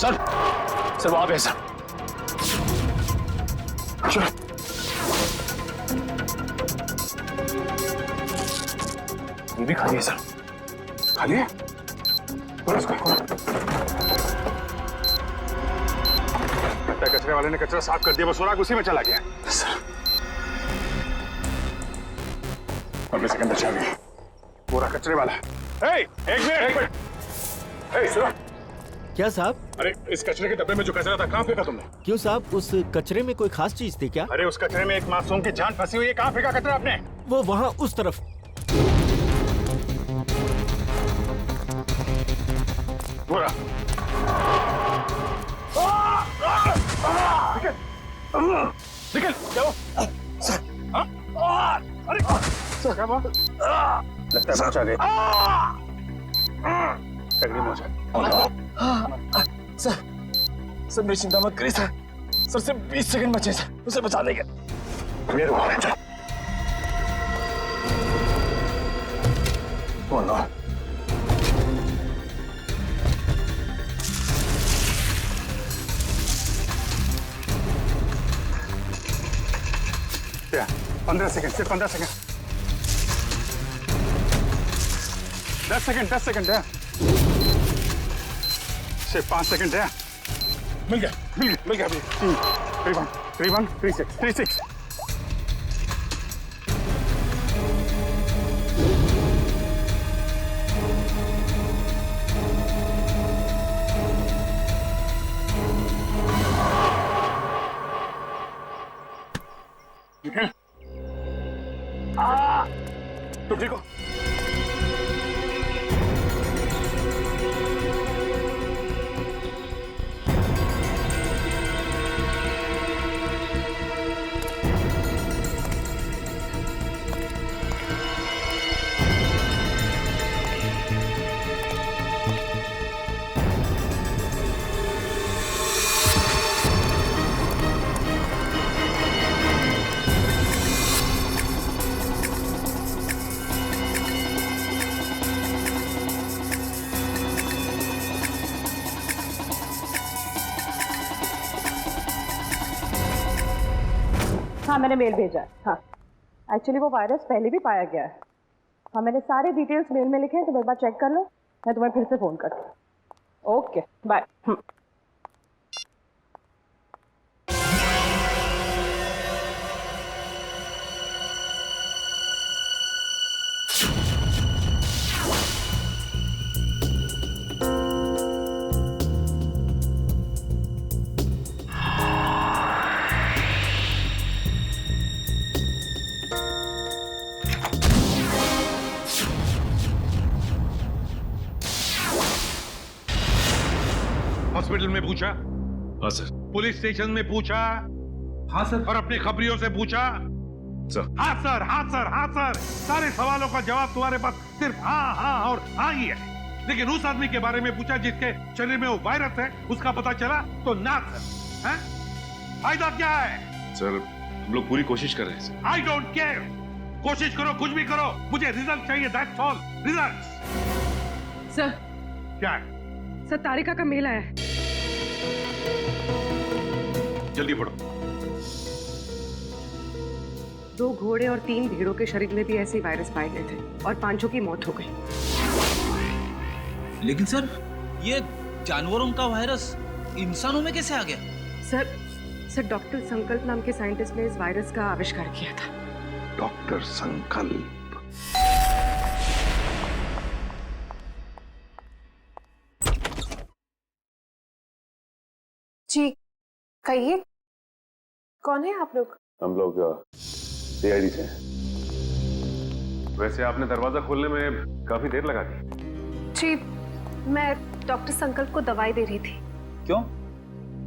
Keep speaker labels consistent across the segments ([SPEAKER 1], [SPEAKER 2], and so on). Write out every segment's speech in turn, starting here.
[SPEAKER 1] Sir sir वहां पे sir. चलो ये भी खाली है सर। खाली है? कचरे वाले ने कचरा साफ कर दिया, बस सुराग उसी में चला गया सर। और मैं सेकंड बचा गया पूरा कचरे वाला। एक मिनट सुनो।
[SPEAKER 2] क्या साहब?
[SPEAKER 1] अरे इस कचरे के डब्बे में जो कचरा था कहाँ फेंका तुमने?
[SPEAKER 2] क्यों साहब, उस कचरे में कोई खास चीज थी क्या?
[SPEAKER 1] अरे उस कचरे में एक मासूम की जान फंसी हुई है, कहाँ फेंका कचरा आपने?
[SPEAKER 2] वो वहाँ उस तरफ।
[SPEAKER 1] पूरा निकल जाओ सर। अरे सर क्या बात? लगता है पहुंचा गए। सर मेरी चिंता मत करिए सर। सर से 20 सेकंड बचे सर, उसे बचा देंगे। मेरे को क्या 15 सेकंड, सिर्फ 15 सेकंड। 10 सेकंड है। सिर्फ 5 सेकंड है। मिल गया 3-1-3-6 तुम ठीक हो?
[SPEAKER 3] हाँ मैंने मेल भेजा है। हाँ एक्चुअली वो वायरस पहले भी पाया गया है। हाँ मैंने सारे डिटेल्स मेल में लिखे हैं, तो एक बार चेक कर लो, मैं तुम्हें फिर से फोन करती हूँ। Okay bye.
[SPEAKER 4] हॉस्पिटल में पूछा?
[SPEAKER 1] हाँ सर।
[SPEAKER 4] पुलिस स्टेशन में पूछा?
[SPEAKER 1] हाँ सर।
[SPEAKER 4] और अपने खबरियों से पूछा?
[SPEAKER 1] सर।
[SPEAKER 4] हाँ सर, हाँ सर, हाँ सर। सारे सवालों का जवाब तुम्हारे पास सिर्फ हाँ हाँ और हाँ ही है। लेकिन उस आदमी के बारे में पूछा जिसके शरीर में वो वायरस है, उसका पता चला तो ना सर। हैं? फायदा क्या है?
[SPEAKER 1] सर हम लोग पूरी कोशिश कर रहे हैं सर।
[SPEAKER 4] I don't care. कोशिश करो, कुछ भी करो, मुझे रिजल्ट चाहिए, दैट्स ऑल। रिजल्ट।
[SPEAKER 3] सर।
[SPEAKER 4] क्या है?
[SPEAKER 3] सर तारिका का मेल आया है।
[SPEAKER 4] जल्दी पढ़ो।
[SPEAKER 3] 2 घोड़े और 3 भेड़ों के शरीर में भी ऐसे वायरस पाए गए थे और 5 की मौत हो गई।
[SPEAKER 5] लेकिन सर ये जानवरों का वायरस इंसानों में कैसे आ गया?
[SPEAKER 3] सर डॉक्टर संकल्प नाम के साइंटिस्ट ने इस वायरस का आविष्कार किया था।
[SPEAKER 1] डॉक्टर संकल्प?
[SPEAKER 6] जी कहिए, कौन है आप लोग?
[SPEAKER 1] हम लोग सीआईडी से हैं। वैसे आपने दरवाजा खोलने में काफी देर लगा दी।
[SPEAKER 6] जी मैं डॉक्टर संकल्प को दवाई दे रही थी।
[SPEAKER 5] क्यों,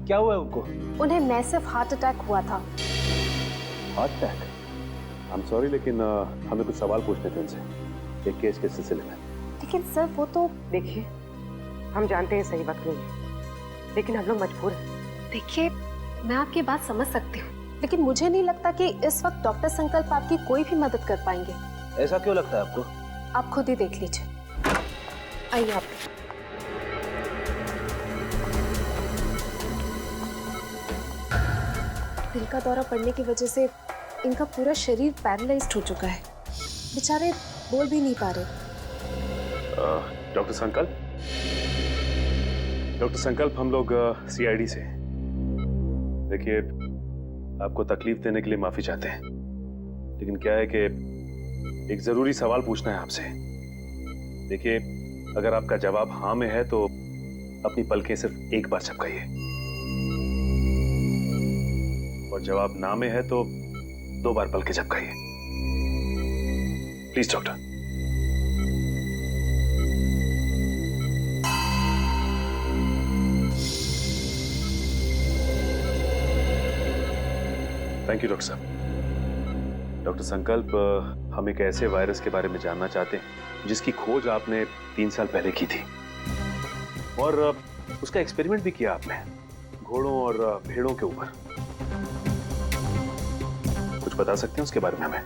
[SPEAKER 5] क्या हुआ है उनको?
[SPEAKER 6] उन्हें मैसिव हार्ट अटैक हुआ था।
[SPEAKER 1] Heart attack? I am sorry, लेकिन हमें कुछ सवाल पूछने थे उनसे एक केस के सिलसिले में।
[SPEAKER 6] लेकिन सर वो तो
[SPEAKER 3] देखिए हम जानते हैं सही वक्त नहीं है, लेकिन हम लोग मजबूर हैं।
[SPEAKER 6] देखिए मैं आपकी बात समझ सकती हूँ, लेकिन मुझे नहीं लगता कि इस वक्त डॉक्टर संकल्प आपकी कोई भी मदद कर पाएंगे।
[SPEAKER 5] ऐसा क्यों लगता है आपको?
[SPEAKER 6] आप खुद ही देख लीजिए। आइए आप। दिल का दौरा पड़ने की वजह से इनका पूरा शरीर पैरालाइज्ड हो चुका है। बेचारे बोल भी नहीं पा रहे।
[SPEAKER 1] डॉक्टर संकल्प हम लोग सीआईडी से। देखिए, आपको तकलीफ देने के लिए माफी चाहते हैं, लेकिन क्या है कि एक जरूरी सवाल पूछना है आपसे। देखिए, अगर आपका जवाब हाँ में है तो अपनी पलकें सिर्फ एक बार झपकाइए, और जवाब ना में है तो 2 बार पलकें झपकाइए। Please doctor. Thank you doctor साहब। डॉक्टर संकल्प, हम एक ऐसे वायरस के बारे में जानना चाहते हैं जिसकी खोज आपने 3 साल पहले की थी, और उसका एक्सपेरिमेंट भी किया आपने घोड़ों और भेड़ों के ऊपर। कुछ बता सकते हैं उसके बारे में हमें?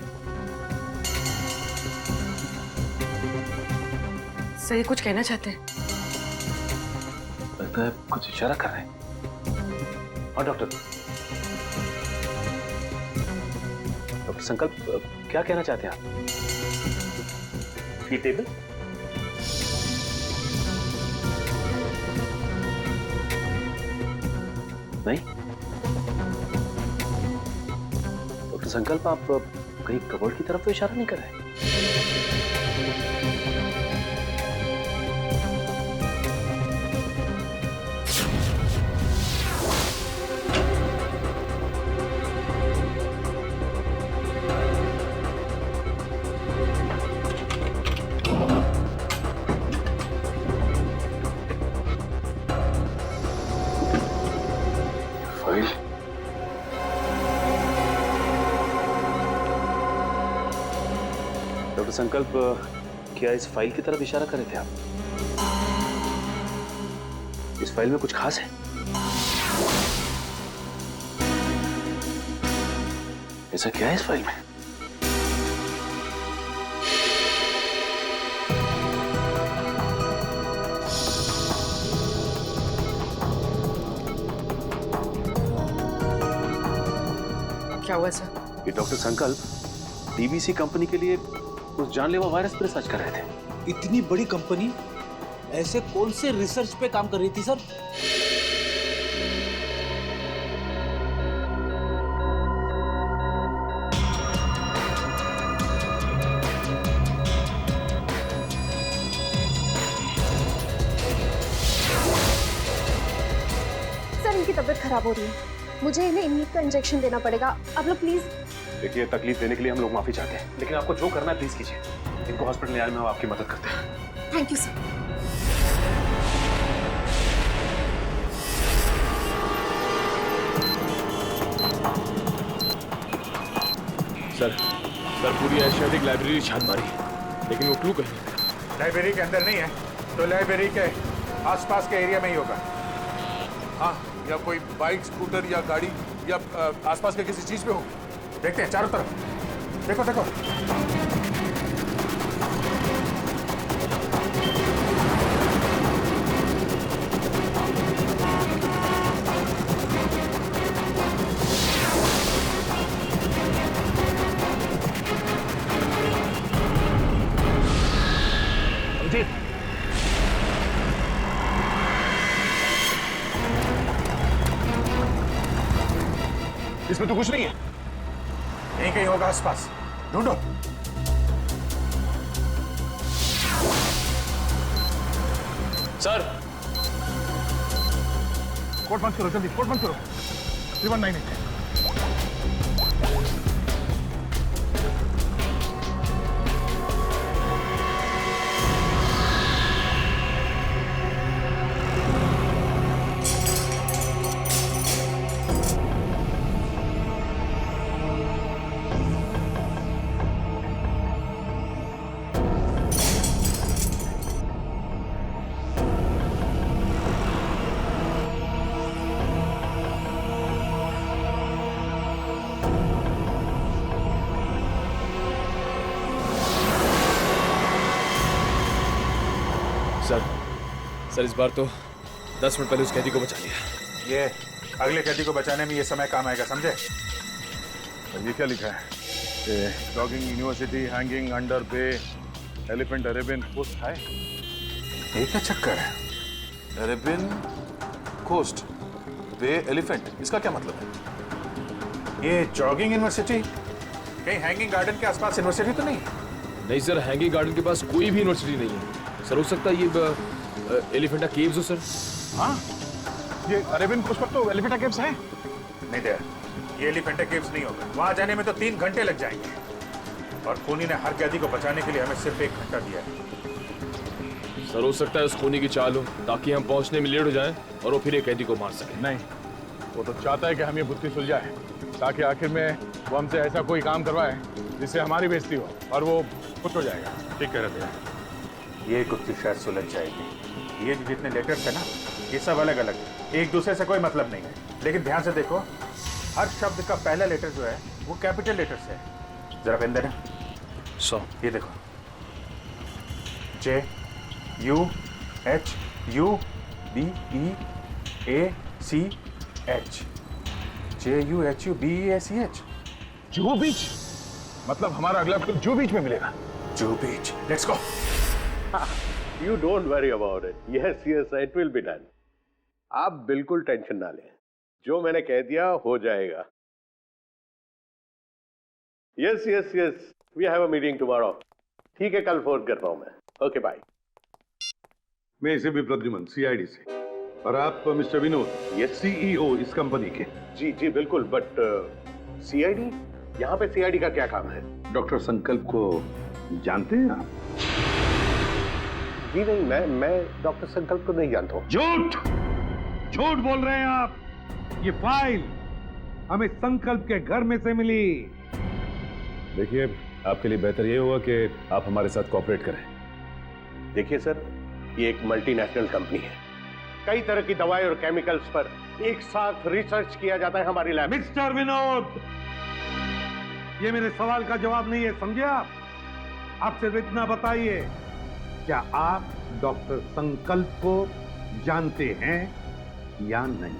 [SPEAKER 3] सर, ये कुछ कहना चाहते हैं?
[SPEAKER 1] लगता है कुछ इशारा कर रहे हैं। हाँ डॉक्टर संकल्प, क्या कहना चाहते हैं आप? ये टेबल? नहीं डॉक्टर संकल्प, आप कहीं कबर्ड की तरफ तो इशारा नहीं कर रहे? डॉक्टर संकल्प, क्या इस फाइल की तरफ इशारा कर रहे थे आप? इस फाइल में कुछ खास है? ऐसा क्या है इस फाइल में?
[SPEAKER 3] क्या हुआ सर?
[SPEAKER 1] ये डॉक्टर संकल्प डीवीसी कंपनी के लिए उस जानलेवा वायरस पर रिसर्च कर रहे थे।
[SPEAKER 5] इतनी बड़ी कंपनी ऐसे कौन से रिसर्च पे काम कर रही थी सर?
[SPEAKER 6] सर, इनकी तबीयत खराब हो रही है, मुझे इन्हें इम्यून का इंजेक्शन देना पड़ेगा। आप लोग प्लीज।
[SPEAKER 1] देखिए, तकलीफ देने के लिए हम लोग माफी चाहते हैं, लेकिन आपको जो करना है प्लीज कीजिए। इनको हॉस्पिटल ले आने में हम आपकी मदद करते हैं।
[SPEAKER 6] Thank you sir.
[SPEAKER 7] सर पूरी एशियाटिक लाइब्रेरी छान मारी, लेकिन वो क्लू कहीं नहीं मिला।
[SPEAKER 8] लाइब्रेरी के अंदर नहीं है तो लाइब्रेरी के आसपास के एरिया में ही होगा। हाँ, या कोई बाइक, स्कूटर या गाड़ी या आसपास के किसी चीज पे हो। देखते हैं चारों तरफ। देखो देखो। इसमें तो कुछ नहीं है। यहीं कहीं होगा आसपास, ढूंढो।
[SPEAKER 7] सर,
[SPEAKER 8] कोट बंद करो, जल्दी कोट बंद करो। 3198।
[SPEAKER 7] सर इस बार तो 10 मिनट पहले उस कैदी को बचा लिया।
[SPEAKER 8] ये अगले कैदी को बचाने में ये समय काम आएगा, समझे?
[SPEAKER 1] ये क्या लिखा है? जॉगिंग यूनिवर्सिटी, हैंगिंग अंडर बे, एलिफेंट अरेबियन कोस्ट है।
[SPEAKER 8] ये क्या चक्कर है?
[SPEAKER 7] अरेबियन कोस्ट बे एलिफेंट, इसका क्या मतलब है?
[SPEAKER 8] ये जॉगिंग यूनिवर्सिटी कहीं हैंगिंग गार्डन के आसपास यूनिवर्सिटी तो नहीं?
[SPEAKER 7] नहीं सर, हैंगिंग गार्डन के पास कोई भी यूनिवर्सिटी नहीं है सर। हो सकता है ये एलिफेंटा केव्स हो सर।
[SPEAKER 8] हाँ,
[SPEAKER 1] ये अरेबियन कोस्ट पर तो एलिफेंटा केव्स है।
[SPEAKER 8] नहीं दे, ये एलिफेंटा केव्स नहीं होगा। वहां जाने में तो 3 घंटे लग जाएंगे, और खूनी ने हर कैदी को बचाने के लिए हमें सिर्फ 1 घंटा दिया है।
[SPEAKER 7] सर हो सकता है उस खूनी की चाल हो, ताकि हम पहुंचने में लेट हो जाएं और वो फिर एक कैदी को मार सके।
[SPEAKER 1] नहीं, वो तो चाहता है कि हम ये बुद्धि सुलझाए, ताकि आखिर में वो हमसे ऐसा कोई काम करवाए जिससे हमारी बेइज्जती हो और वो खुश हो जाएगा। ठीक कह रहे थे।
[SPEAKER 8] ये गुत्थी शायद सुलझ जाएगी। ये जो जितने लेटर्स है ना, ये सब अलग अलग है, एक दूसरे से कोई मतलब नहीं है। लेकिन ध्यान से देखो, हर शब्द का पहला लेटर जो है वो कैपिटल लेटर से है। जरा पेन देना। ये देखो, JUHUBEACH, JUHUBEACH।
[SPEAKER 1] जुहू बीच, मतलब हमारा अगला ट्रिप जुहू बीच में मिलेगा।
[SPEAKER 8] Juhu beach, let's go.
[SPEAKER 9] You don't worry about it. Yes, yes, it will be done. आप बिल्कुल टेंशन ना लें, जो मैंने कह दिया हो जाएगा। Yes, yes, yes. We have a meeting tomorrow. ठीक है, कल फोन कर रहा हूं मैं। Okay, bye.
[SPEAKER 4] मैं इसे भी प्रद्युमन, CID से। और आप मिस्टर विनोद, ये CEO इस कंपनी के।
[SPEAKER 9] जी जी बिल्कुल, बट CID, यहाँ पे CID का क्या काम है?
[SPEAKER 4] डॉक्टर संकल्प को जानते हैं आप?
[SPEAKER 9] जी नहीं, मैं डॉक्टर संकल्प को नहीं जानता हूँ।
[SPEAKER 4] झूठ बोल रहे हैं आप। ये फाइल हमें संकल्प के घर में से मिली।
[SPEAKER 1] देखिए, आपके लिए बेहतर ये होगा कि आप हमारे साथ कोऑपरेट करें।
[SPEAKER 9] देखिए सर, ये एक मल्टीनेशनल कंपनी है। कई तरह की दवाई और केमिकल्स पर एक साथ रिसर्च किया जाता है हमारी लैब।
[SPEAKER 4] मिस्टर विनोद, ये मेरे सवाल का जवाब नहीं है, समझे आप? आप सिर्फ इतना बताइए, क्या आप डॉक्टर संकल्प को जानते हैं या नहीं?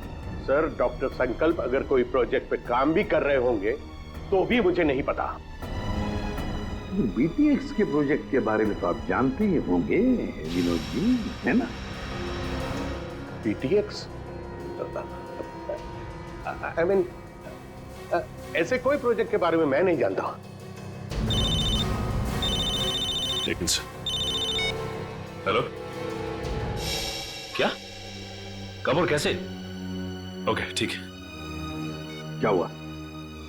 [SPEAKER 9] सर, डॉक्टर संकल्प अगर कोई प्रोजेक्ट पे काम भी कर रहे होंगे तो भी मुझे नहीं पता।
[SPEAKER 10] BTX के प्रोजेक्ट के बारे में तो आप जानते ही होंगे विनोद जी, है ना?
[SPEAKER 9] BTX? I mean, ऐसे कोई प्रोजेक्ट के बारे में मैं नहीं जानता।
[SPEAKER 1] लेकिन हेलो,
[SPEAKER 7] क्या? कब और कैसे? ओके, ठीक है।
[SPEAKER 10] क्या हुआ?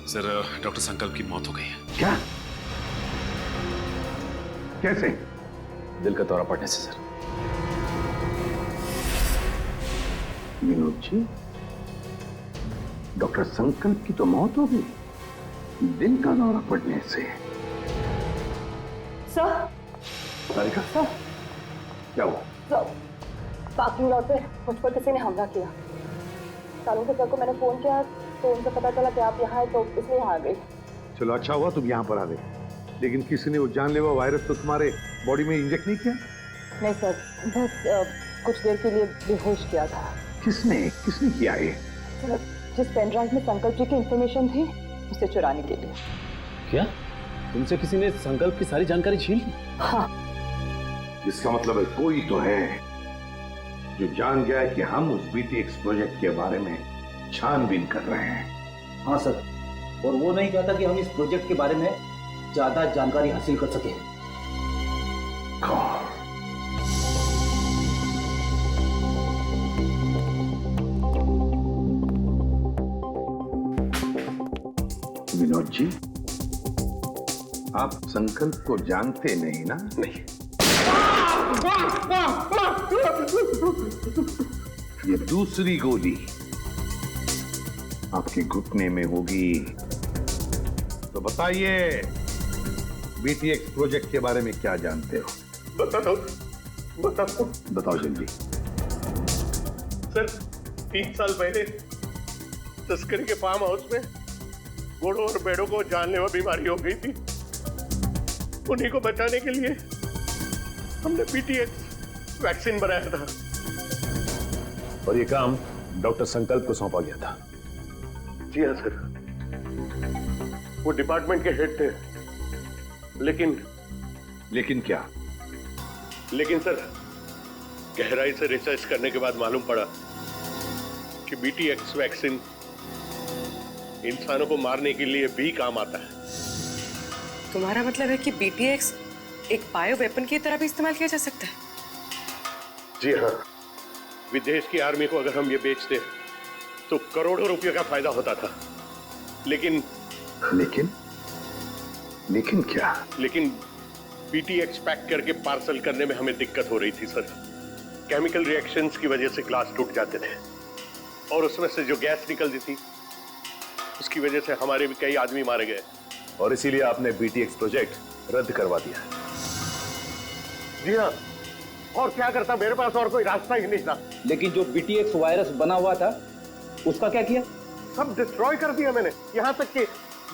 [SPEAKER 7] सर, डॉक्टर संकल्प की मौत हो गई है।
[SPEAKER 10] क्या? कैसे?
[SPEAKER 7] दिल का दौरा पड़ने से सर।
[SPEAKER 10] विनोद जी, डॉक्टर संकल्प की तो मौत हो गई, दिल का दौरा पड़ने से?
[SPEAKER 3] सर,
[SPEAKER 10] सारिका, क्या हुआ?
[SPEAKER 3] सर, पार्किंग लॉट पे मुझ पर किसी ने हमला किया। सालों के सर को मैंने फोन किया तो उनसे पता चला कि आप यहाँ हैं, तो इसलिए यहाँ आ गई।
[SPEAKER 4] चलो, अच्छा हुआ तुम यहाँ पर आ गए, लेकिन किसी ने वो जानलेवा वायरस तो तुम्हारे बॉडी में इंजेक्ट नहीं किया?
[SPEAKER 3] नहीं सर, बस कुछ देर के लिए बेहोश किया था।
[SPEAKER 10] किसने किया ये?
[SPEAKER 3] सर, जिस पेन ड्राइव में संकल्प जी की इंफॉर्मेशन थी, उसे चुराने के लिए।
[SPEAKER 2] क्या तुमसे किसी ने संकल्प की सारी जानकारी छीन ली?
[SPEAKER 3] हाँ।
[SPEAKER 10] इसका मतलब है कोई तो है जो जान गया है कि हम उस BTX प्रोजेक्ट के बारे में छानबीन कर रहे हैं।
[SPEAKER 2] हाँ सर, और वो नहीं चाहता कि हम इस प्रोजेक्ट के बारे में ज्यादा जानकारी हासिल कर सके।
[SPEAKER 10] कौन? विनोद जी, आप संकल्प को जानते नहीं ना?
[SPEAKER 9] नहीं।
[SPEAKER 10] ये दूसरी गोली आपके घुटने में होगी।
[SPEAKER 4] तो बताइए, BTX प्रोजेक्ट के बारे में क्या जानते हो?
[SPEAKER 10] बताओ जल्दी।
[SPEAKER 9] सर, 3 साल पहले तस्करी के फार्म हाउस में घोड़ों और भेड़ों को जानलेवा बीमारी हो गई थी। उन्हीं को बचाने के लिए हमने BTX वैक्सीन बनाया था।
[SPEAKER 1] और ये काम डॉक्टर संकल्प को सौंपा गया था।
[SPEAKER 9] जी हाँ सर, वो डिपार्टमेंट के हेड थे,
[SPEAKER 10] लेकिन क्या?
[SPEAKER 9] लेकिन सर, गहराई से रिसर्च करने के बाद मालूम पड़ा कि BTX वैक्सीन इंसानों को मारने के लिए भी काम आता है।
[SPEAKER 11] तुम्हारा मतलब है कि BTX एक बायो वेपन की तरह भी इस्तेमाल किया जा सकता है?
[SPEAKER 9] जी हाँ, विदेश की आर्मी को अगर हम ये बेचते तो करोड़ों रुपए का फायदा होता था। लेकिन
[SPEAKER 10] क्या?
[SPEAKER 9] लेकिन BTX पैक करके पार्सल करने में हमें दिक्कत हो रही थी सर। केमिकल रिएक्शंस की वजह से ग्लास टूट जाते थे और उसमें से जो गैस निकलती थी उसकी वजह से हमारे भी कई आदमी मारे गए।
[SPEAKER 1] और इसीलिए आपने BTX प्रोजेक्ट रद्द करवा दिया है।
[SPEAKER 9] जी हाँ, और क्या करता, मेरे पास और कोई रास्ता ही नहीं था।
[SPEAKER 2] लेकिन जो BTX वायरस बना हुआ था उसका क्या किया?
[SPEAKER 9] सब डिस्ट्रॉय कर दिया मैंने, यहां तक कि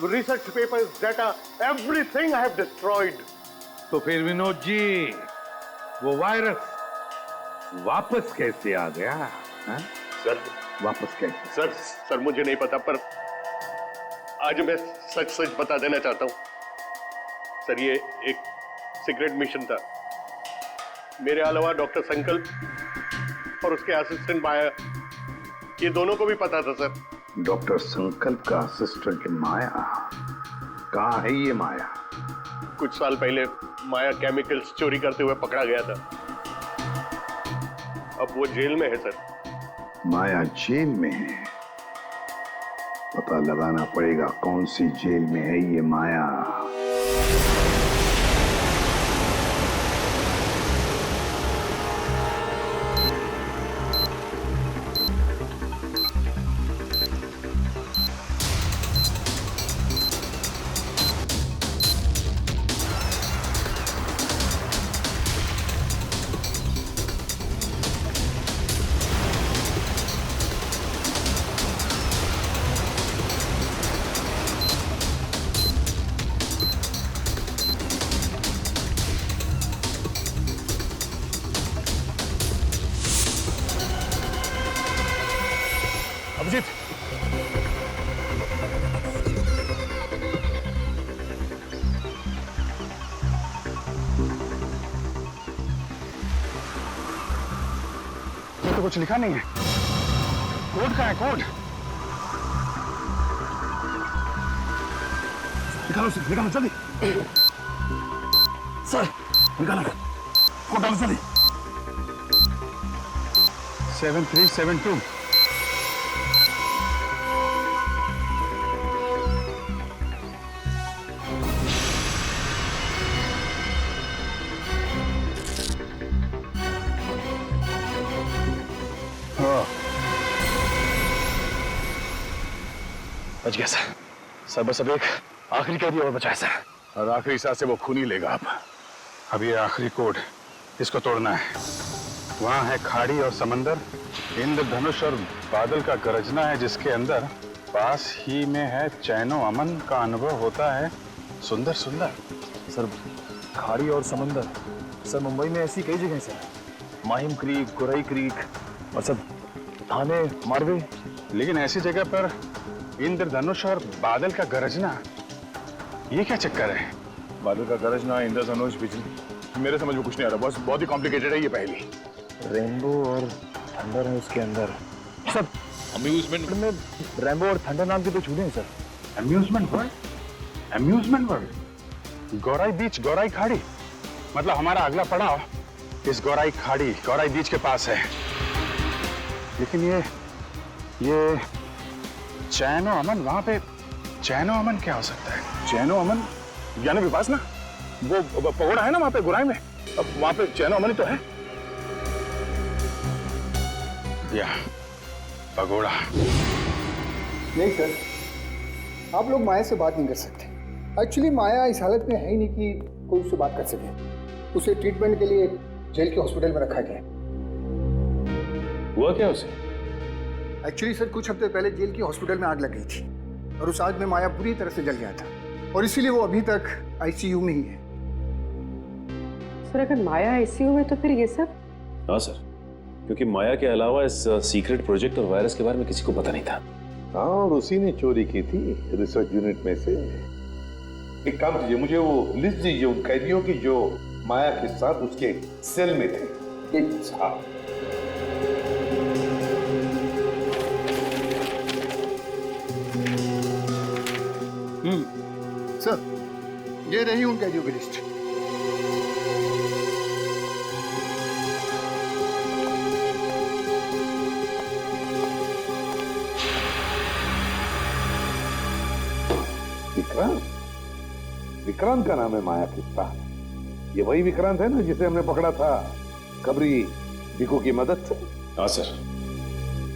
[SPEAKER 9] research papers, data, everything I have destroyed.
[SPEAKER 8] तो फिर विनोद जी, वो वायरस वापस कैसे आ गया? हा?
[SPEAKER 9] सर
[SPEAKER 10] वापस कैसे?
[SPEAKER 9] सर मुझे नहीं पता, पर आज मैं सच बता देना चाहता हूं। सर, ये एक सीक्रेट मिशन था। मेरे अलावा डॉक्टर संकल्प और उसके असिस्टेंट माया, ये दोनों को भी पता था सर।
[SPEAKER 10] डॉक्टर संकल्प का असिस्टेंट माया? कहाँ है ये माया?
[SPEAKER 9] कुछ साल पहले माया केमिकल्स चोरी करते हुए पकड़ा गया था। अब वो जेल में है सर।
[SPEAKER 10] माया जेल में है? पता लगाना पड़ेगा कौन सी जेल में है ये माया।
[SPEAKER 8] अभिजीत,
[SPEAKER 10] ये तो कुछ लिखा नहीं है। कोड कहाँ है? कोड निकालो जल्दी। सर निकालो, कोड डालो जल्दी। 7372।
[SPEAKER 7] बच गया सर बस अब एक आखिरी कैदी और बचा है सर।
[SPEAKER 10] और आखिरी सांस से वो खून ही लेगा। अब ये आखिरी कोड, इसको तोड़ना है। वहां है खाड़ी और समंदर, इंद्रधनुष और बादल का गरजना है, जिसके अंदर पास ही में है चैनो अमन का अनुभव होता है। सुंदर सुंदर।
[SPEAKER 7] सर खाड़ी और समंदर, सर मुंबई में ऐसी कई जगह sir, Mahim creek, Gorai creek और सब थाने, मारवे।
[SPEAKER 10] लेकिन ऐसी जगह पर इंद्रधनुष और बादल का गरजना, ये क्या चक्कर है?
[SPEAKER 7] बादल का गरजना, इंद्रधनुष, बिजली, मेरे समझ में कुछ नहीं आ रहा। बस बहुत ही कॉम्प्लिकेटेड है ये पहली। रेनबो और थंडर है उसके अंदर। सब अम्यूजमेंट में रेनबो और थंडर नाम के तो छूटे हैं sir.
[SPEAKER 10] Amusement world? Amusement world? Gorai beach, Gorai खाड़ी, मतलब हमारा अगला पड़ाव इस गौराई खाड़ी, गौराई बीच के पास है। लेकिन ये चैनो अमन, वहां पे चैनो अमन क्या हो सकता है? चैनो अमन यानी विपासना, वो पगोड़ा है ना वहां पे गुराई में, अब वहां पे चैनो अमन ही तो है। या पगोड़ा।
[SPEAKER 12] नहीं सर, आप लोग माया से बात नहीं कर सकते। एक्चुअली माया इस हालत में है ही नहीं कि कोई उससे बात कर सके। उसे ट्रीटमेंट के लिए जेल के हॉस्पिटल में रखा गया है।
[SPEAKER 7] हुआ क्या उसे?
[SPEAKER 12] एक्चुअली सर, कुछ हफ्ते पहले जेल की हॉस्पिटल में आग लग गई थी और उस आग में माया पूरी तरह से जल गया था और इसीलिए वो अभी तक ICU में ही है।
[SPEAKER 11] सर अगर माया ICU में तो फिर ये सब?
[SPEAKER 7] हाँ सर,
[SPEAKER 1] क्योंकि माया के अलावा इस सीक्रेट प्रोजेक्ट और वायरस के बारे में किसी को पता नहीं था।
[SPEAKER 8] हाँ, और उसी ने चोरी की थी रिसर्च यूनिट में से। एक काम कीजिए, मुझे वो लिस्ट दीजिए उन कैदियों की जो माया के साथ उसके सेल में थे। हाँ।
[SPEAKER 12] सर, ये रही उन कैदियों की लिस्ट।
[SPEAKER 8] विक्रांत, विक्रांत का नाम है माया के साथ। ये वही विक्रांत है ना जिसे हमने पकड़ा था खबरी भिकू की मदद से?
[SPEAKER 1] हाँ सर।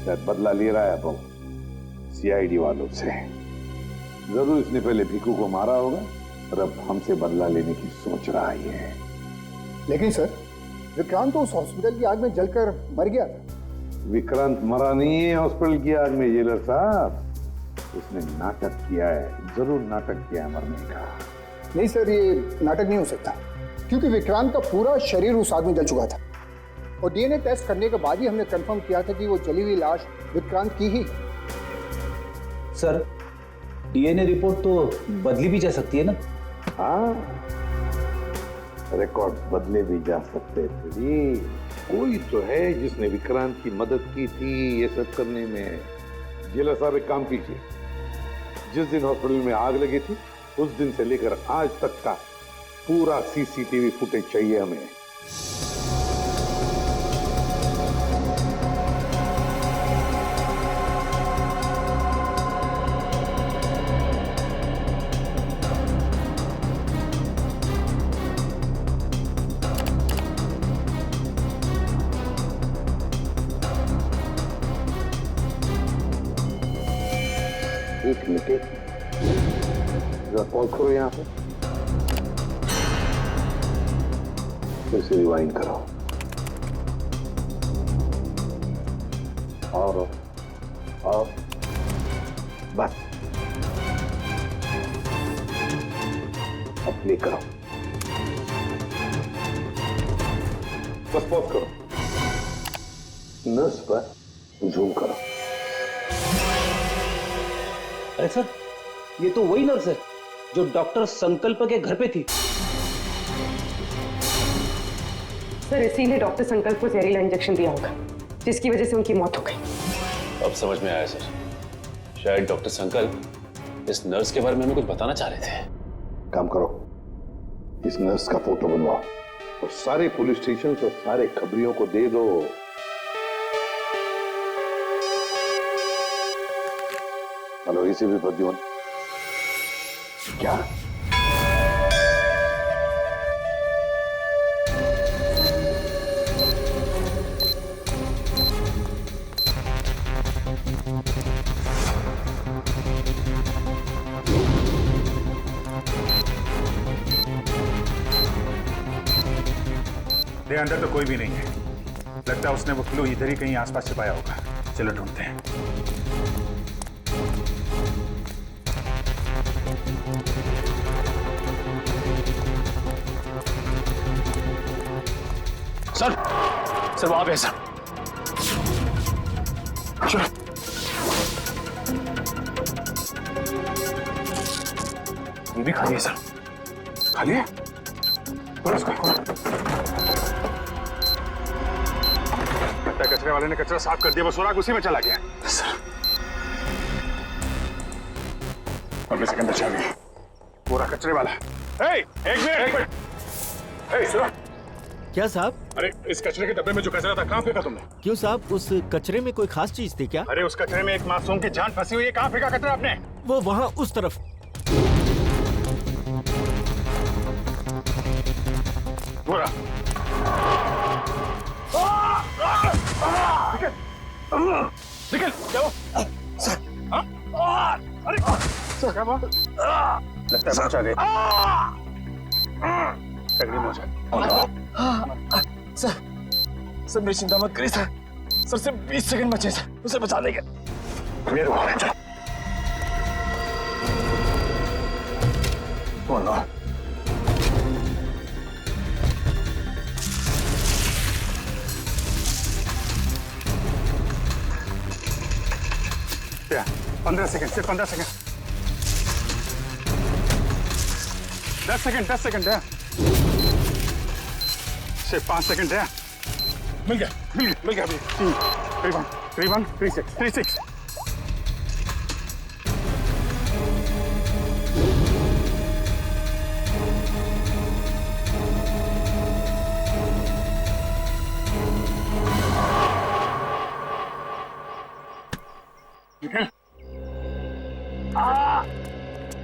[SPEAKER 8] शायद बदला ले रहा है वो सीआईडी वालों से। जरूर इसने पहले भिकू को मारा होगा और अब हमसे बदला लेने की सोच रहा है।
[SPEAKER 12] लेकिन सर, विक्रांत तो उस हॉस्पिटल की आग में जलकर मर गया था।
[SPEAKER 8] विक्रांत मरा नहीं है हॉस्पिटल की आग में जेलर साहब। उसने नाटक किया है, जरूर नाटक किया है मरने का।
[SPEAKER 12] नहीं सर, ये नाटक नहीं हो सकता, क्योंकि विक्रांत का पूरा शरीर उस आग में जल चुका था और डीएनए टेस्ट करने के बाद ही हमने कंफर्म किया था कि वो जली हुई लाश विक्रांत की ही।
[SPEAKER 2] सर, डीएनए रिपोर्ट तो बदली भी जा सकती है ना?
[SPEAKER 8] हाँ, रिकॉर्ड बदले भी जा सकते थे। कोई तो है जिसने विक्रांत की मदद की थी ये सब करने में। जेलर साहब, एक काम कीजिए, जिस दिन हॉस्पिटल में आग लगी थी उस दिन से लेकर आज तक का पूरा सीसीटीवी फुटेज चाहिए हमें। एक मिनट, जरा पॉज करो यहाँ पे, फिर से रिवाइंड करो और बस अब प्ले करो, बस पॉज करो, नर्स पर जूम करो।
[SPEAKER 2] अरे सर, ये तो वही नर्स है जो डॉक्टर संकल्प के घर पे थी।
[SPEAKER 11] सर, इसीलिए डॉक्टर संकल्प को जहरीला इंजेक्शन दिया होगा, जिसकी वजह से उनकी मौत हो गई।
[SPEAKER 1] अब समझ में आया सर, शायद डॉक्टर संकल्प इस नर्स के बारे में हमें कुछ बताना चाह रहे थे।
[SPEAKER 8] काम करो, इस नर्स का फोटो बनवाओ और सारे पुलिस स्टेशन और सारे खबरियों को दे दो। हेलो, इसी भी प्रद्युमन, क्या
[SPEAKER 10] दे अंदर तो कोई भी नहीं है। लगता है उसने वो क्लू इधर ही कहीं आसपास छिपाया होगा। चलो ढूंढते हैं।
[SPEAKER 7] सर वहां पे सर। चलो ये भी खाली है सर। खाली है? खोलो उसको, खोलो। लगता है कचरे वाले ने कचरा साफ कर दिया, वो सुराग उसी में चला गया। सर अगले सेकंड बचा गया पूरा कचरे वाला। एक मिनट, सुनो।
[SPEAKER 13] क्या साहब?
[SPEAKER 10] अरे इस कचरे के डब्बे में जो कचरा था कहाँ फेंका तुमने?
[SPEAKER 13] क्यों साहब, उस कचरे में कोई खास चीज थी क्या?
[SPEAKER 10] अरे उस कचरे में एक मासूम की जान फंसी हुई है। कहाँ फेंका कचरा आपने?
[SPEAKER 13] वो वहाँ उस तरफ।
[SPEAKER 10] गोरा, निकल जाओ। सर, अरे सर क्या हुआ? लगता है पहुंचा गए। तगड़ी मौज है।
[SPEAKER 7] सर मेरी चिंता मत करिए सर। सर सिर्फ 20 सेकंड बचे सर, उसे बचा देंगे।
[SPEAKER 10] मेरे को चल। बोलो। 15 सेकंड, सिर्फ 15 सेकंड। 10 सेकंड, 10 सेकंड है। सिर्फ 5 सेकंड है।
[SPEAKER 8] मिल गया, मिल गया अभी।
[SPEAKER 10] 3-1, 3-1, 3-6, 3-6।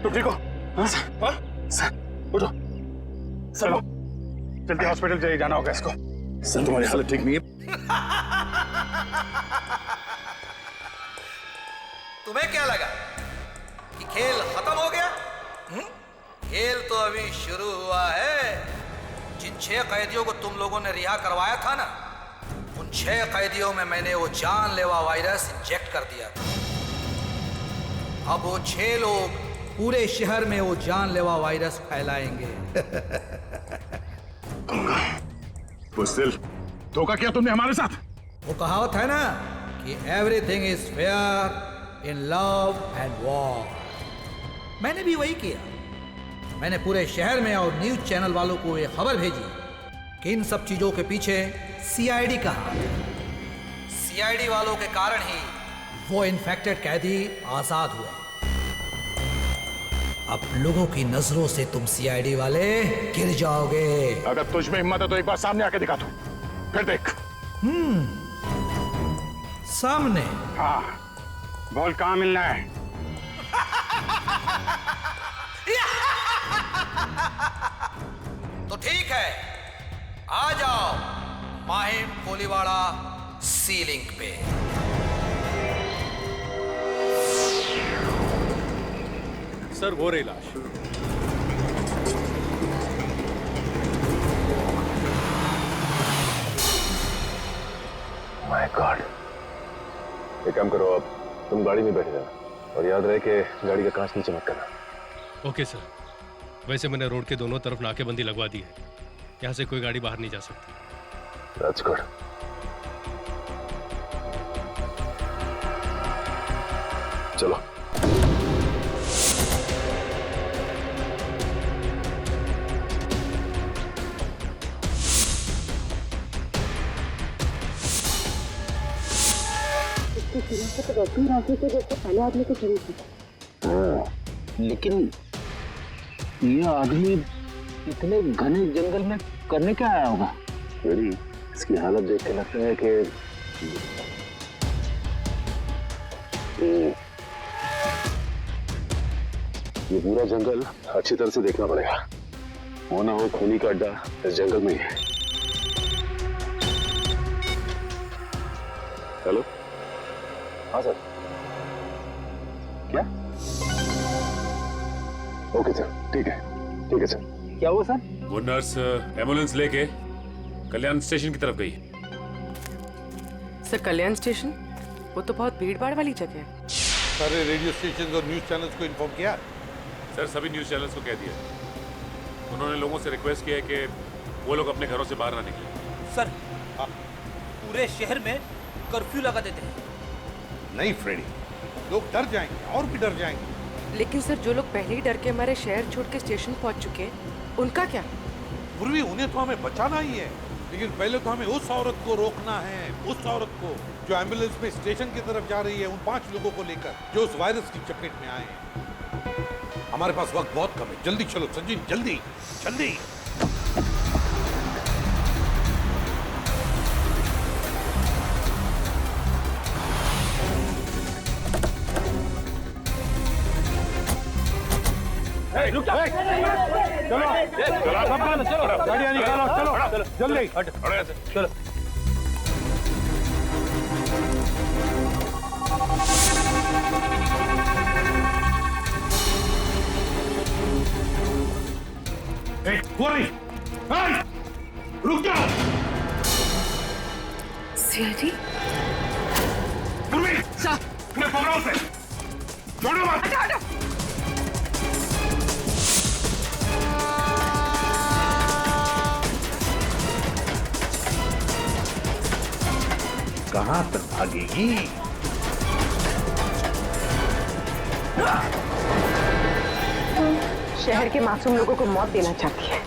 [SPEAKER 7] तुम ठीक हो? हाँ सर, उठो। चलो, जल्दी हॉस्पिटल जाइए, जाना होगा इसको। सर तुम्हारी हालत ठीक नहीं है।
[SPEAKER 5] तुम्हें क्या लगा कि खेल खत्म हो गया? खेल तो अभी शुरू हुआ है। जिन 6 कैदियों को तुम लोगों ने रिहा करवाया था ना, उन 6 कैदियों में मैंने वो जानलेवा वायरस इंजेक्ट कर दिया था। अब वो 6 लोग पूरे शहर में वो जानलेवा वायरस फैलाएंगे।
[SPEAKER 7] उस दिल, धोखा किया तुमने हमारे साथ।
[SPEAKER 5] वो कहावत है ना कि everything is fair in love and war. मैंने भी वही किया। मैंने पूरे शहर में और न्यूज चैनल वालों को ये खबर भेजी कि इन सब चीजों के पीछे सीआईडी का हाथ है। सीआईडी वालों के कारण ही वो इन्फेक्टेड कैदी आजाद हुए। अब लोगों की नजरों से तुम सीआईडी वाले गिर जाओगे।
[SPEAKER 7] अगर तुझ में हिम्मत है तो एक बार सामने आके दिखा दो, फिर देख।
[SPEAKER 5] सामने?
[SPEAKER 10] हाँ, बोल कहाँ मिलना है?
[SPEAKER 5] तो ठीक है, आ जाओ माहिम कोलीवाड़ा सी लिंक पे।
[SPEAKER 9] सर वो रही लाश।
[SPEAKER 1] My God. एक काम करो, अब तुम गाड़ी में बैठ जाना और याद रहे कि गाड़ी का कांच नीचे मत करना।
[SPEAKER 9] Okay sir. वैसे मैंने रोड के दोनों तरफ नाकेबंदी लगवा दी है। यहाँ से कोई गाड़ी बाहर नहीं जा सकती।
[SPEAKER 1] That's good. चलो।
[SPEAKER 2] पहले आदमी को चाहिए थी। लेकिन ये आदमी इतने घने जंगल में करने क्या आया होगा?
[SPEAKER 1] मेरी इसकी हालत देख के लगता है कि ये पूरा जंगल अच्छी तरह से देखना पड़ेगा। हो ना हो खूनी का अड्डा इस जंगल में ही है। हेलो, हाँ सर। क्या? ओके सर, ठीक है सर।
[SPEAKER 2] क्या हुआ सर?
[SPEAKER 1] वो नर्स एम्बुलेंस लेके कल्याण स्टेशन की तरफ गई।
[SPEAKER 11] सर कल्याण स्टेशन? वो तो बहुत भीड़ भाड़ वाली जगह है।
[SPEAKER 4] सारे रेडियो स्टेशन और न्यूज चैनल्स को इन्फॉर्म किया?
[SPEAKER 1] सर सभी न्यूज चैनल्स को कह दिया। उन्होंने लोगों से रिक्वेस्ट किया है कि वो लोग अपने घरों से बाहर ना निकलें।
[SPEAKER 5] सर पूरे शहर में कर्फ्यू लगा देते हैं।
[SPEAKER 4] नहीं फ्रेडी, लोग डर जाएंगे और भी डर जाएंगे।
[SPEAKER 11] लेकिन सर जो लोग पहले ही डर के हमारे शहर छोड़ के स्टेशन पहुंच चुके हैं, उनका क्या?
[SPEAKER 4] पूर्वी उन्हें तो हमें बचाना ही है, लेकिन पहले तो हमें उस औरत को रोकना है, उस औरत को जो एम्बुलेंस में स्टेशन की तरफ जा रही है, उन 5 लोगों को लेकर जो उस वायरस की चपेट में आए हैं। हमारे पास वक्त बहुत कम है, जल्दी चलो संजीन, जल्दी जल्दी।
[SPEAKER 7] रुक जाओ। चलो गाड़ियाँ निकालो, चलो जल्दी।
[SPEAKER 1] चलो।
[SPEAKER 4] रुक जाओ।
[SPEAKER 11] सीआईडी?
[SPEAKER 4] पूर्वी, मैं पकड़ो उसे, छोड़ो मत। कहां तक भागेगी?
[SPEAKER 11] शहर के मासूम लोगों को मौत देना चाहती है।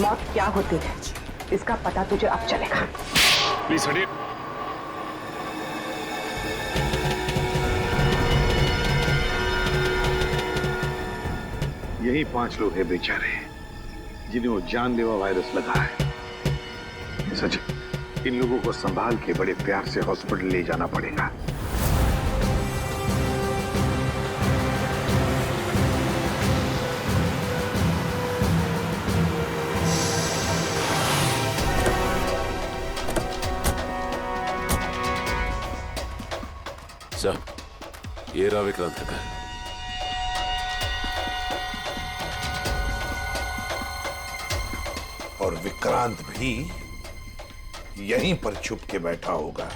[SPEAKER 11] मौत क्या होती है इसका पता तुझे अब चलेगा।
[SPEAKER 10] प्लीज हटिए।
[SPEAKER 7] यही 5 लोग हैं बेचारे जिन्हें वो जानलेवा वायरस लगा है। सच, इन लोगों को संभाल के बड़े प्यार से हॉस्पिटल ले जाना पड़ेगा।
[SPEAKER 14] सर, ये रहा विक्रांत का घर।
[SPEAKER 8] और विक्रांत भी यहीं पर छुप के बैठा होगा।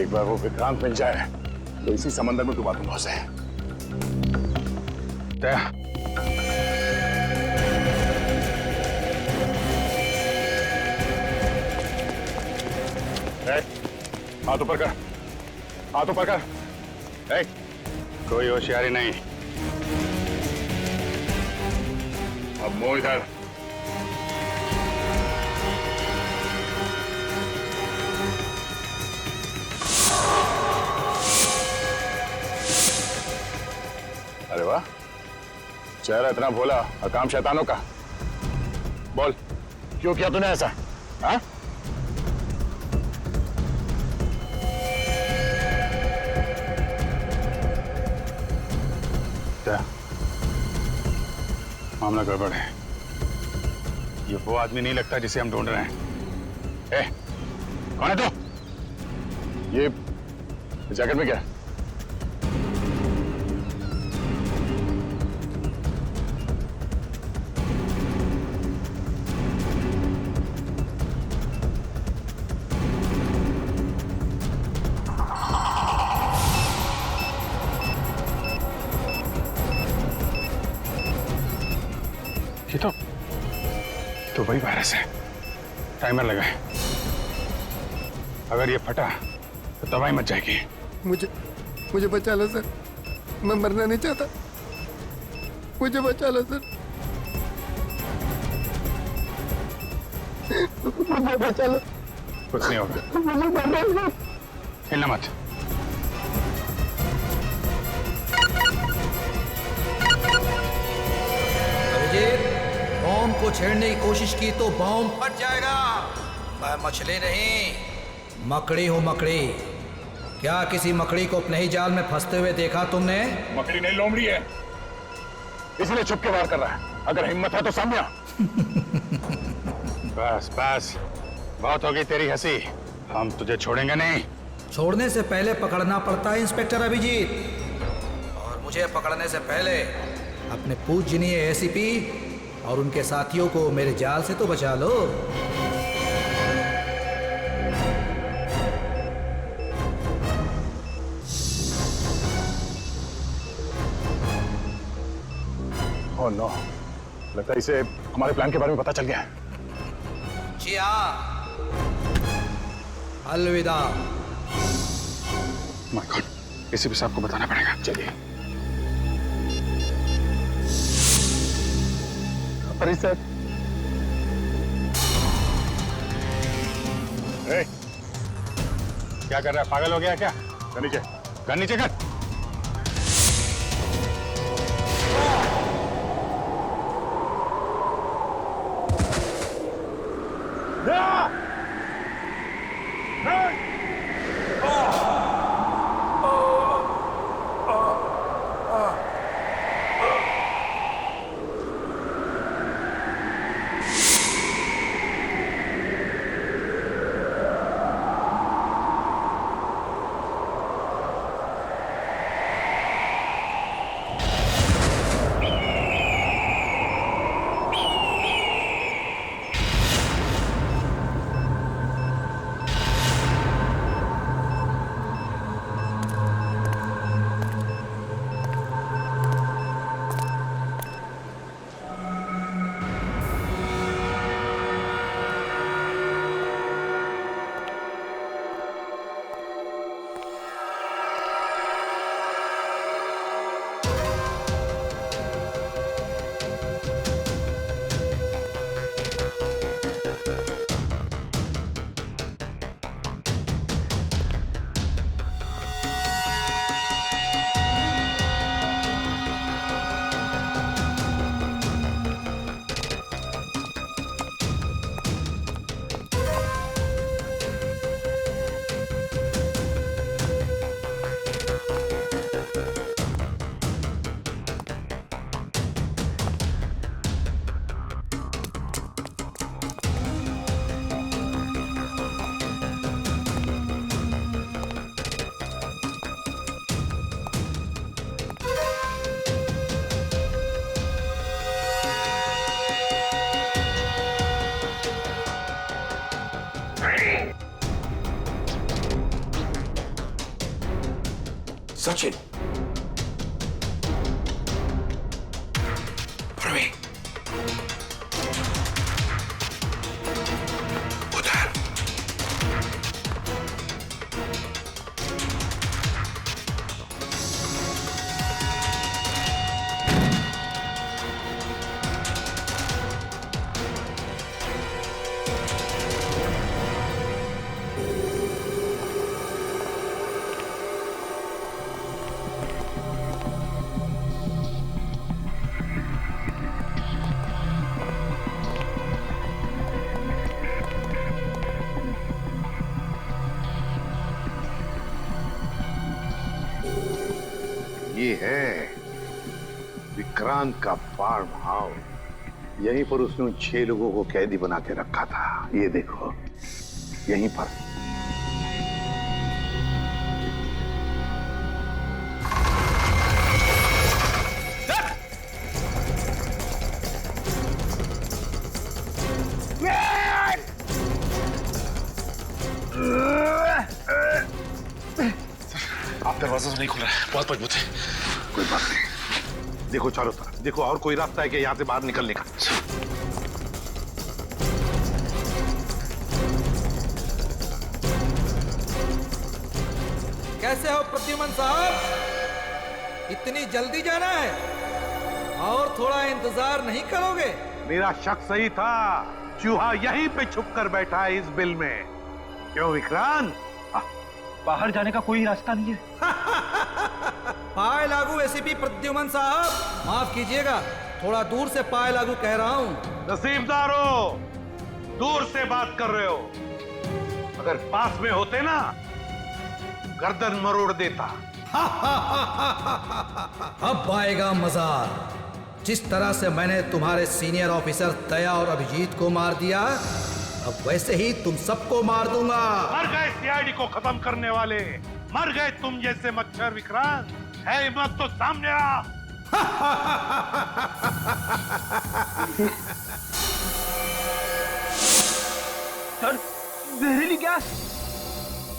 [SPEAKER 10] एक बार वो विक्रांत मिल जाए तो इसी समंदर में डुबा दूंगा उसे। हाथ ऊपर कर, हाथ ऊपर कर। कोई होशियारी नहीं। अब मुंह इधर। अरे वाह, चेहरा इतना भोला और काम शैतानों का। बोल, क्यों किया तूने ऐसा? हाँ? क्या मामला गड़बड़ है? ये वो आदमी नहीं लगता जिसे हम ढूंढ रहे हैं। ए, कौन है तू? ये जैकेट में क्या है? ये तो वही वायरस है। टाइमर लगा है। अगर ये फटा तो तबाही मच जाएगी।
[SPEAKER 12] मुझे बचा लो सर, मैं मरना नहीं चाहता। मुझे बचा लो सर, मुझे बचा लो।
[SPEAKER 10] कुछ नहीं होगा, हिलना मत।
[SPEAKER 5] बॉम्ब को छेड़ने की कोशिश की तो बॉम्ब फट जाएगा। मैं मछली नहीं, मकड़ी हूँ, मकड़ी। क्या किसी मकड़ी को अपने ही जाल में फंसते हुए देखा तुमने?
[SPEAKER 10] मकड़ी नहीं, लोमड़ी है, इसलिए छुप के वार कर रहा है। अगर हिम्मत है तो सामने आ। बस बस, बहुत होगी तेरी हंसी। हम तुझे छोड़ेंगे नहीं।
[SPEAKER 5] छोड़ने से पहले पकड़ना पड़ता है इंस्पेक्टर अभिजीत, और मुझे पकड़ने से पहले अपने पूजनीय एसीपी और उनके साथियों को मेरे जाल से तो बचा लो।
[SPEAKER 10] ओह नो, लगता है इसे हमारे प्लान के बारे में पता चल गया है।
[SPEAKER 5] जी हाँ, अलविदा।
[SPEAKER 10] माय गॉड, एसीपी साहब को बताना पड़ेगा। चलिए। अरे सर, क्या कर रहा है? पागल हो गया क्या? कर नीचे, कर नीचे कर।
[SPEAKER 4] Hey!
[SPEAKER 8] सचिन, प्रवीण, उधर।
[SPEAKER 15] ये है विक्रांत का फार्म हाउस। यहीं पर उसने उन 6 लोगों को कैदी बना के रखा था। ये देखो, यहीं पर।
[SPEAKER 10] आप दरवाजा तो नहीं खुल रहा है, बहुत मजबूत है।
[SPEAKER 15] कोई बात नहीं, देखो चारों तरफ, देखो और कोई रास्ता है कि यहाँ से बाहर निकलने का।
[SPEAKER 5] कैसे हो प्रद्युमन साहब? इतनी जल्दी जाना है और थोड़ा इंतजार नहीं करोगे?
[SPEAKER 15] मेरा शक सही था, चूहा यहीं पे छुप कर बैठा है इस बिल में। क्यों विक्रांत?
[SPEAKER 10] बाहर जाने का कोई रास्ता नहीं है।
[SPEAKER 5] पाए लागू एसीपी प्रद्युमन साहब, माफ कीजिएगा, थोड़ा दूर से पाए लागू कह रहा हूँ।
[SPEAKER 15] नसीबदारो, दूर से बात कर रहे हो। अगर पास में होते ना, गर्दन मरोड़ देता।
[SPEAKER 5] अब आएगा मजा। जिस तरह से मैंने तुम्हारे सीनियर ऑफिसर दया और अभिजीत को मार दिया, अब वैसे ही तुम सबको मार दूंगा।
[SPEAKER 15] मर गए सीआईडी को खत्म करने वाले, मर गए तुम जैसे मच्छर विक्रांत। है हिम्मत तो सामने आ।
[SPEAKER 10] सर, जहरीली गैस।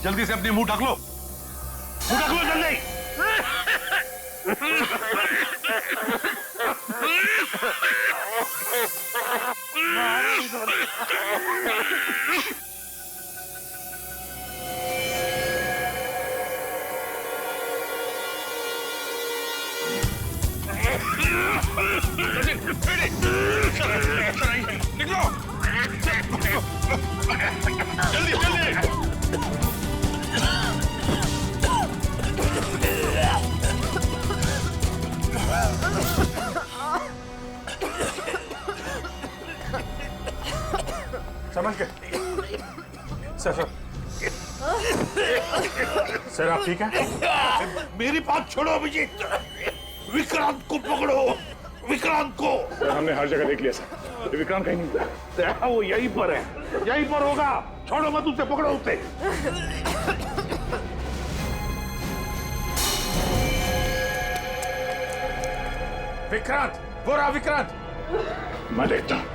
[SPEAKER 15] जल्दी से अपनी मुंह ढक लो, मुंह ढक लो जल्दी।
[SPEAKER 10] निकलो, जल्दी जल्दी।
[SPEAKER 8] समझ गए? सर सर आप ठीक हैं?
[SPEAKER 15] मेरी बात छोड़ो अभिजीत, विक्रांत को पकड़ो, विक्रांत को।
[SPEAKER 10] सर, हमने हर जगह देख लिया सर, विक्रांत कहीं नहीं था।
[SPEAKER 15] वो यहीं पर है, यहीं पर होगा। छोड़ो मत उसे, पकड़ो उसे।
[SPEAKER 8] विक्रांत, वो रहा विक्रांत।
[SPEAKER 10] मैं देखता हूं।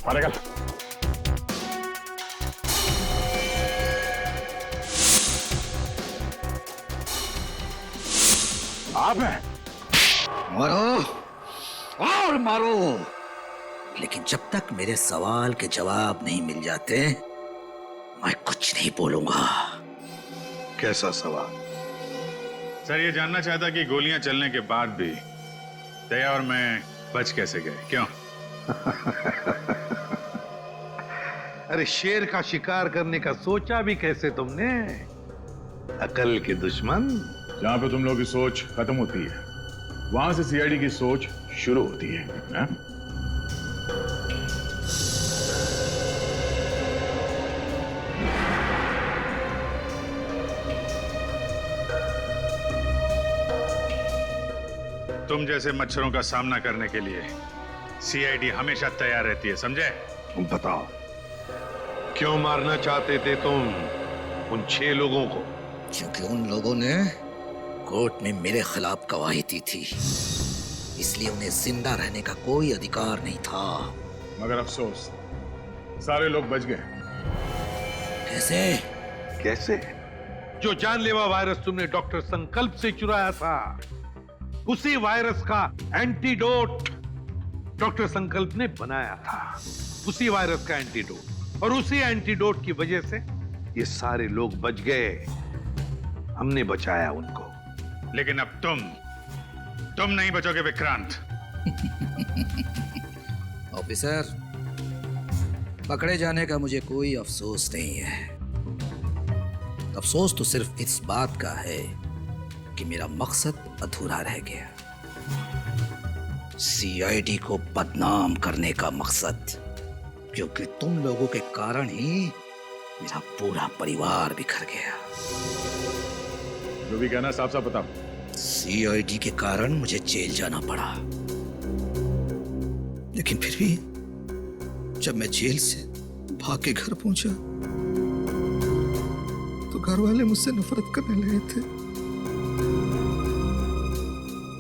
[SPEAKER 10] बाहर निकल। आप हैं?
[SPEAKER 5] मारो और मारो, लेकिन जब तक मेरे सवाल के जवाब नहीं मिल जाते मैं कुछ नहीं बोलूंगा।
[SPEAKER 15] कैसा सवाल?
[SPEAKER 10] सर ये जानना चाहता कि गोलियां चलने के बाद भी दया और मैं बच कैसे गए, क्यों?
[SPEAKER 15] अरे शेर का शिकार करने का सोचा भी कैसे तुमने? अकल के दुश्मन।
[SPEAKER 10] जहां पे तुम लोगों की सोच खत्म होती है वहां से सीआईडी की सोच शुरू होती है, हा? तुम जैसे मच्छरों का सामना करने के लिए सीआईडी हमेशा तैयार रहती है, समझे?
[SPEAKER 15] बताओ, क्यों मारना चाहते थे तुम उन 6 लोगों को?
[SPEAKER 5] क्योंकि उन लोगों ने कोर्ट में मेरे खिलाफ गवाही दी थी, इसलिए उन्हें जिंदा रहने का कोई अधिकार नहीं था।
[SPEAKER 10] मगर अफसोस सारे लोग बच गए।
[SPEAKER 5] कैसे?
[SPEAKER 15] कैसे?
[SPEAKER 4] जो जानलेवा वायरस तुमने डॉक्टर संकल्प से चुराया था, उसी वायरस का एंटीडोट डॉक्टर संकल्प ने बनाया था। उसी वायरस का एंटीडोट, और उसी एंटीडोट की वजह से
[SPEAKER 15] ये सारे लोग बच गए। हमने बचाया उनको।
[SPEAKER 10] लेकिन अब तुम नहीं बचोगे विक्रांत।
[SPEAKER 5] ऑफिसर, पकड़े जाने का मुझे कोई अफसोस नहीं है। अफसोस तो सिर्फ इस बात का है कि मेरा मकसद अधूरा रह गया। सीआईडी को बदनाम करने का मकसद, क्योंकि तुम लोगों के कारण ही मेरा पूरा परिवार बिखर गया।
[SPEAKER 10] जो भी कहना साफ साफ बताओ।
[SPEAKER 5] सीआईडी के कारण मुझे जेल जाना पड़ा, लेकिन फिर भी जब मैं जेल से भाग के घर पहुंचा तो घर वाले मुझसे नफरत करने लगे थे।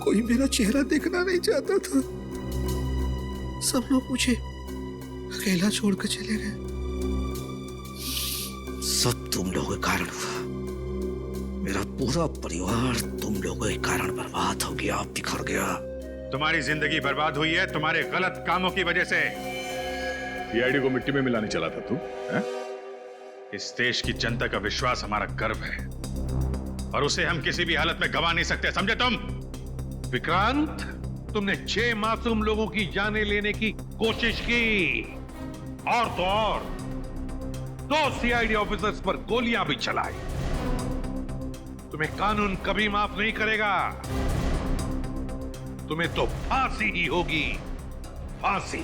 [SPEAKER 5] कोई मेरा चेहरा देखना नहीं चाहता था। सब लोग मुझे अकेला छोड़कर चले गए। सब तुम लोगों के कारण हुआ। मेरा पूरा परिवार तुम लोगों के कारण बर्बाद हो गया, बिखर गया।
[SPEAKER 10] तुम्हारी जिंदगी बर्बाद हुई है तुम्हारे गलत कामों की वजह से। सीआईडी को मिट्टी में मिलाने चला था तू, है? इस देश की जनता का विश्वास हमारा गर्व है और उसे हम किसी भी हालत में गवा नहीं सकते, समझे तुम?
[SPEAKER 4] विक्रांत, तुमने 6 मासूम लोगों की जानें लेने की कोशिश की, और तो और 2 सीआईडी ऑफिसर्स पर गोलियां भी चलाई। तुम्हें कानून कभी माफ नहीं करेगा। तुम्हें तो फांसी ही होगी, फांसी।